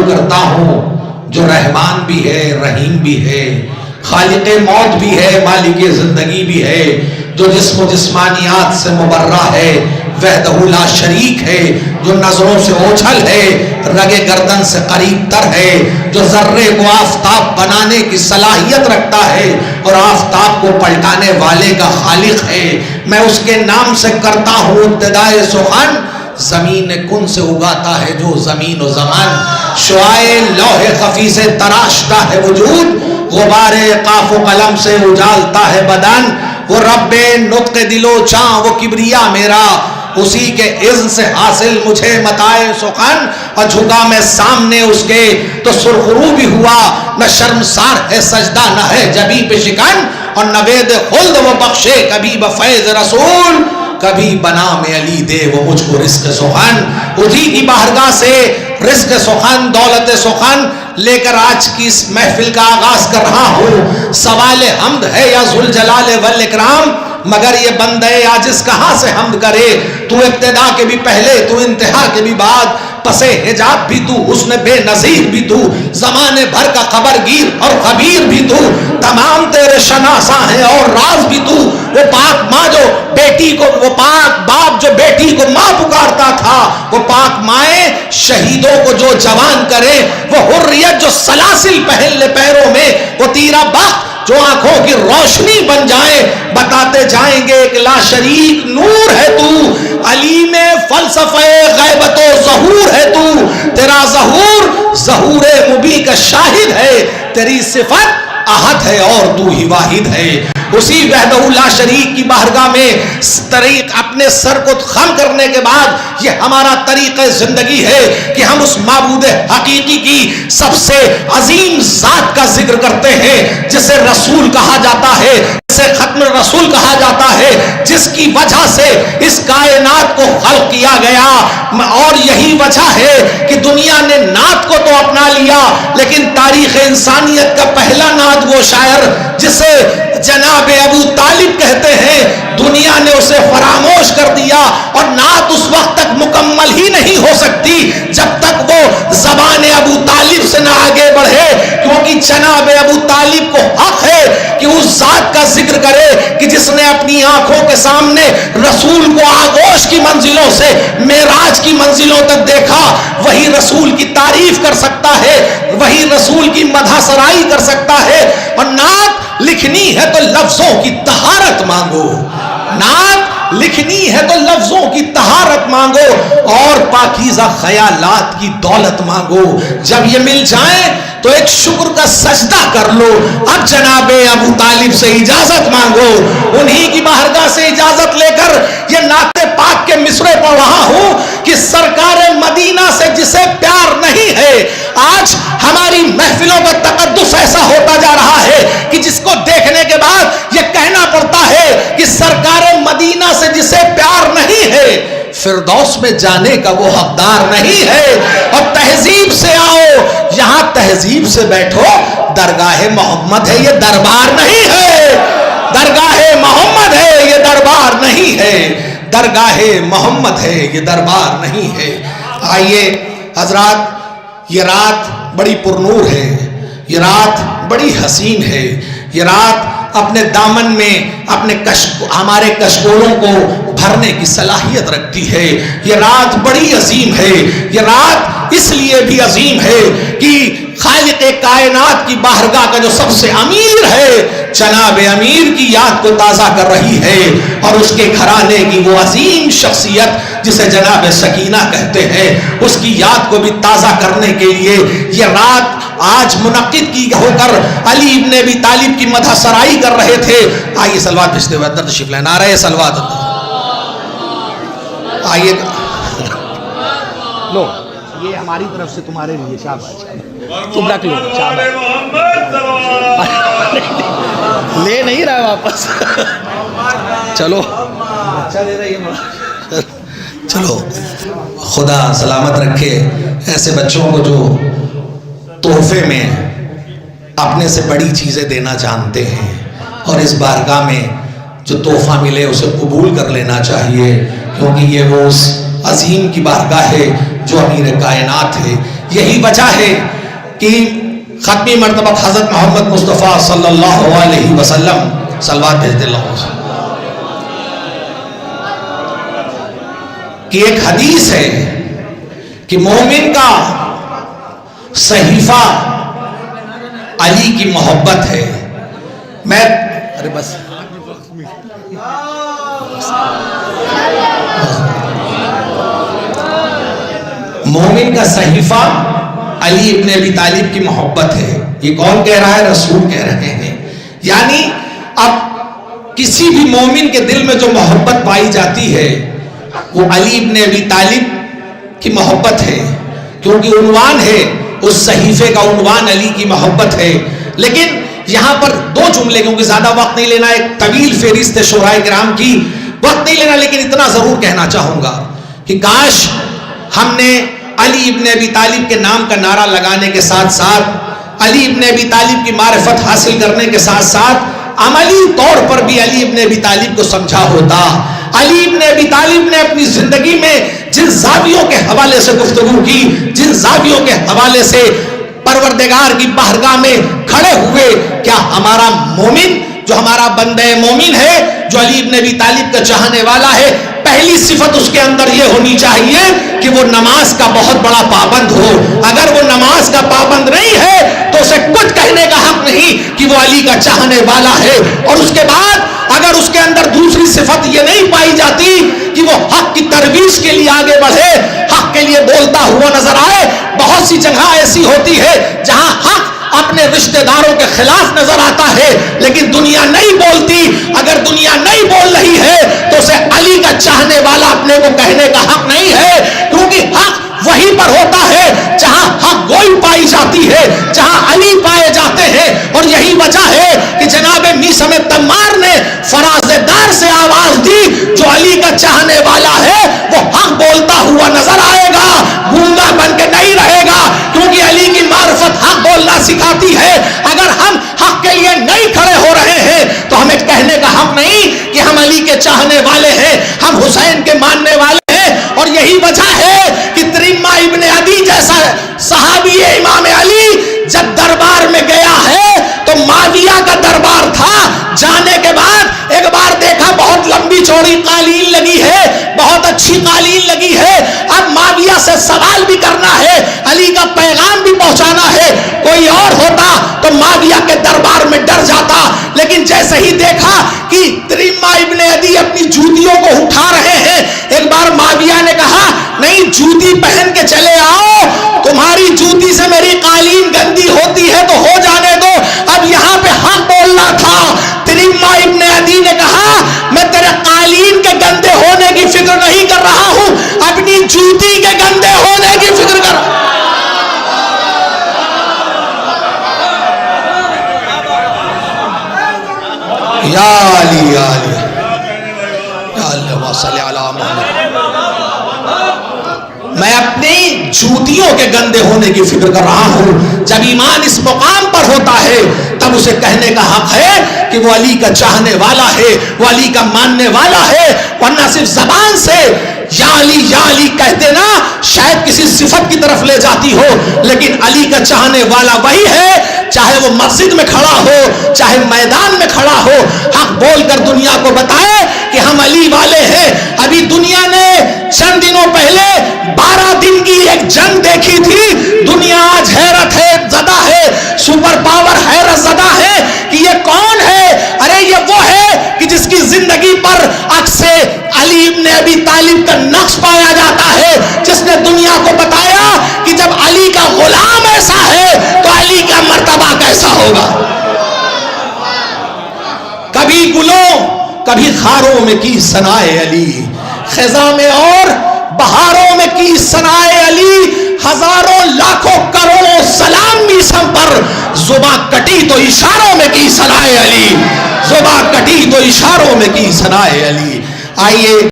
قبول کرتا ہوں جو رحمان بھی ہے رحیم بھی ہے، خالق موت بھی ہے مالک زندگی بھی ہے، جو جسم و جسمانیات سے مبرہ ہے، وحدہ لا شریک ہے، جو نظروں سے اوجھل ہے، رگ گردن سے قریب تر ہے، جو ذرے کو آفتاب بنانے کی صلاحیت رکھتا ہے اور آفتاب کو پلٹانے والے کا خالق ہے۔ میں اس کے نام سے کرتا ہوں ابتدائے سخن، زمین کن سے اگاتا ہے جو زمین و زمان، شعائے لوح خفی سے تراشتا ہے وجود، غبار قاف و قلم سے اجالتا ہے بدن، وہ رب نطق دل و چاں وہ کبریا میرا، اسی کے اذن سے حاصل مجھے متائے سخن، اور جھکا میں سامنے اس کے تو سرخرو بھی ہوا، نہ شرمسار ہے سجدہ نہ ہے جبیں پہ شکن، اور نوید خلد وہ بخشے کبھی بفیض رسول، کبھی بنام علی دے وہ مجھ کو رزق سخن، اسی کی بارگاہ سے رزق سخن دولت سخن لے کر آج کی اس محفل کا آغاز کر رہا ہوں۔ سوال حمد ہے یا ذوالجلال والاکرام، مگر یہ بندے عاجز کہاں سے حمد کرے، تو ابتدا کے بھی پہلے تو انتہا کے بھی بعد، پس حجاب بھی تو حسن بے نظیر بھی تو، زمانے بھر کا خبرگیر اور خبیر بھی تو، تمام تیرے شناسا ہیں اور راز بھی تو، وہ پاک ماں جو بیٹی کو، وہ پاک باپ جو بیٹی کو ماں پکارتا تھا، وہ پاک مائیں شہیدوں کو جو جوان کرے، وہ حریت جو سلاسل پہن لے پیروں میں، وہ تیرا بخت جو آنکھوں کی روشنی بن جائے، بتاتے جائیں گے ایک لا شریک نور ہے تو، علیم فلسفہ غیبت و ظہور ہے تو، تیرا ظہور ظہور مبیں کا شاہد ہے، تیری صفت احد ہے اور تو ہی واحد ہے۔ اسی وحدہ لا شریک کی بارگاہ میں طریق اپنے سر کو خم کرنے کے بعد یہ ہمارا طریقہ زندگی ہے کہ ہم اس معبود حقیقی کی سب سے عظیم ذات کا ذکر کرتے ہیں، جسے رسول کہا جاتا ہے، جسے ختم رسول کہا جاتا ہے، جس کی وجہ سے اس کائنات کو خلق کیا گیا، اور یہی وجہ ہے کہ دنیا نے نعت کو تو اپنا لیا، لیکن تاریخ انسانیت کا پہلا نعت وہ شاعر جسے جناب ابو طالب کہتے ہیں، دنیا نے اسے فراموش کر دیا، اور نعت اس وقت تک مکمل ہی نہیں ہو سکتی جب تک وہ زبان ابو طالب سے نہ آگے بڑھے، کیونکہ جناب ابو طالب کو حق ہے کہ اس ذات کا ذکر کرے کہ جس نے اپنی آنکھوں کے سامنے رسول کو آغوش کی منزلوں سے معراج کی منزلوں تک دیکھا، وہی رسول کی تعریف کر سکتا ہے، وہی رسول کی مدح سرائی کر سکتا ہے۔ اور نعت لکھنی ہے تو لفظوں کی طہارت مانگو، نعت لکھنی ہے تو لفظوں کی طہارت مانگو، اور پاکیزہ خیالات کی دولت مانگو، جب یہ مل جائیں تو ایک شکر کا سجدہ کر لو۔ اب جناب ابو طالب سے اجازت مانگو، انہی کی بارگاہ سے اجازت لے کر یہ نعت پاک کے مصرے پڑھ رہا ہوں کہ سرکار مدینہ سے جسے پیار نہیں ہے، آج ہماری محفلوں کا تقدس ایسا ہوتا جا رہا ہے کہ جس کو دیکھنے کے بعد یہ کہنا پڑتا ہے کہ سرکار مدینہ سے جسے پیار نہیں ہے، فردوس میں جانے کا وہ حقدار نہیں ہے۔ اور تہذیب سے آؤ، یہاں تہذیب سے بیٹھو، درگاہ محمد ہے یہ دربار نہیں ہے، درگاہ محمد ہے یہ دربار نہیں ہے، درگاہ محمد ہے یہ دربار نہیں ہے۔ آئیے حضرات، یہ رات بڑی پرنور ہے، یہ رات بڑی حسین ہے، یہ رات اپنے دامن میں اپنے ہمارے کشکولوں کو بھرنے کی صلاحیت رکھتی ہے، یہ رات بڑی عظیم ہے۔ یہ رات اس لیے بھی عظیم ہے کہ خالق کائنات کی بارگاہ کا جو سب سے امیر ہے، جناب امیر کی یاد کو تازہ کر رہی ہے، اور اس کے گھرانے کی وہ عظیم شخصیت جسے جناب سکینہ کہتے ہیں، اس کی یاد کو بھی تازہ کرنے کے لیے یہ رات آج منعقد کی ہو کر علی ابن ابی طالب کی مدح سرائی کر رہے تھے۔ آئیے سلوات بھیجتے ہوئے اندر تشریف لیں، نعرہ سلوات۔ آئیے لو، یہ ہماری طرف سے تمہارے لیے شاباش، تم رکھ لو، لے نہیں رہا واپس، چلو اچھا دے رہی ہے، چلو خدا سلامت رکھے ایسے بچوں کو جو تحفے میں اپنے سے بڑی چیزیں دینا جانتے ہیں، اور اس بارگاہ میں جو تحفہ ملے اسے قبول کر لینا چاہیے، کیونکہ یہ وہ اس عظیم کی بارگاہ ہے جو امیر کائنات ہے۔ یہی وجہ ہے کہ ختمی مرتبہ حضرت محمد مصطفیٰ صلی اللہ علیہ وسلم صلوات بھیجتے اللہ کہ ایک حدیث ہے کہ مومن کا صحیفہ علی کی محبت ہے. میں بس مومن کا صحیفہ علی ابن ابی طالب کی محبت ہے. یہ کون کہہ رہا ہے؟ رسول کہہ رہے ہیں. یعنی اب کسی بھی مومن کے دل میں جو محبت پائی جاتی ہے وہ علی ابن ابی طالب کی محبت ہے, کیونکہ عنوان ہے اس صحیفے کا, عنوان علی کی محبت ہے. لیکن یہاں پر دو جملے, کیونکہ زیادہ وقت نہیں لینا, ایک طویل فہرست ہے شورائے کرام کی, وقت نہیں لینا, لیکن اتنا ضرور کہنا چاہوں گا کہ کاش ہم نے علی ابن ابی طالب کے نام کا نعرہ لگانے کے ساتھ ساتھ, علی ابن ابی طالب کی معرفت حاصل کرنے کے ساتھ ساتھ عملی طور پر بھی علی ابن ابی طالب کو سمجھا ہوتا. علی ابن ابی طالب نے اپنی زندگی میں جن زاویوں کے حوالے سے گفتگو کی, جن زاویوں کے حوالے سے پروردگار کی بارگاہ میں کھڑے ہوئے, کیا ہمارا مومن جو ہمارا بندہ مومن ہے, جو علی ابن ابی طالب کا چاہنے والا ہے, پہلی صفت اس کے اندر یہ ہونی چاہیے کہ وہ نماز کا بہت بڑا پابند ہو. اگر وہ نماز کا پابند نہیں ہے تو اسے کچھ کہنے کا حق نہیں کہ وہ علی کا چاہنے والا ہے. اور اس کے بعد اگر اس کے اندر دوسری صفت یہ نہیں پائی جاتی کہ وہ حق کی ترویج کے لیے آگے بڑھے, حق کے لیے بولتا ہوا نظر آئے. بہت سی جگہ ایسی ہوتی ہے جہاں حق اپنے رشتہ داروں کے خلاف نظر آتا ہے لیکن دنیا نہیں بولتی. اگر دنیا نہیں بول رہی ہے تو اسے علی کا چاہنے والا اپنے کو کہنے کا حق نہیں ہے, کیونکہ حق وہیں پر ہوتا ہے جہاں حق گوئی پائی جاتی ہے, جہاں علی پائے جاتے ہیں. اور یہی وجہ ہے کہ جناب میثم تمار نے فراز دار سے آواز دی, جو علی کا چاہنے والا ہے وہ حق بولتا ہوا نظر آئے گا, گونگا بن کے نہیں رہے گا, کیونکہ علی کی معرفت حق بولنا سکھاتی ہے. اگر ہم حق کے لیے نہیں کھڑے ہو رہے ہیں تو ہمیں کہنے کا حق نہیں کہ ہم علی کے چاہنے والے ہیں, ہم حسین کے ماننے والے ہیں. اور یہی وجہ ہے کہ تریمہ ابن عدی جیسا صحابی امام علی جب دربار میں گیا ہے تو معاویہ کا دربار تھا. جانے کے بعد ایک بار دیکھا بہت لمبی چوڑی قالین لگی ہے, بہت اچھی قالین لگی ہے. اب معاویہ سے سوال بھی کرنا ہے, علی کا پیغام بھی پہنچانا ہے. کوئی اور ہوتا تو معاویہ کے دربار میں ڈر جاتا, لیکن جیسے ہی دیکھا کہ تریمہ ابن عدی اپنی جوتیوں کو اٹھا رہے ہیں, ایک بار معاویہ نے کہا نہیں جوتی پہن کے چلے آؤ, تمہاری جوتی سے میری قالین گندی ہوتی ہے تو ہو جانے دو, اب یہاں پہ حق بولنا تھا. تریمہ ابن عدی نے کہا میں تیرے قالین کے گندے ہونے کی فکر نہیں کر رہا ہوں, اپنی جوتی کے گندے ہونے کی فکر کر رہا ہوں. یا علی یا علی یا اللہ صلی علی محمد. میں اپنی جوتیوں کے گندے ہونے کی فکر کر رہا ہوں. جب ایمان اس مقام پر ہوتا ہے تب اسے کہنے کا حق ہے کہ وہ علی کا چاہنے والا ہے, وہ علی کا ماننے والا ہے. ورنہ صرف زبان سے یا علی کہتے نا شاید کسی صفت کی طرف لے جاتی ہو, لیکن علی کا چاہنے والا وہی ہے, چاہے وہ مسجد میں کھڑا ہو, چاہے میدان میں کھڑا ہو, حق بول کر دنیا کو بتائے کہ ہم علی والے ہیں. ابھی دنیا نے چند دنوں پہلے 12 دن کی ایک جنگ دیکھی تھی. دنیا آج حیرت ہے زدہ ہے, سپر پاور حیرت زدہ ہے کہ یہ کون ہے. ارے یہ وہ ہے کہ جس کی زندگی پر عکس علی ابن ابی طالب کا نقش پایا جاتا ہے, جس نے دنیا کو بتایا کہ جب علی کا غلام ایسا ہے تو علی کا مرتبہ کیسا ہوگا. کبھی گلوں کبھی خاروں میں کی ثنائے علی, خزاں میں اور بہاروں میں کی ثنائے علی. ہزاروں لاکھوں کروڑوں سلام میثم پر, زباں کٹی تو اشاروں میں کی ثنائے علی, زباں کٹی تو اشاروں میں کی ثنائے علی. آئیے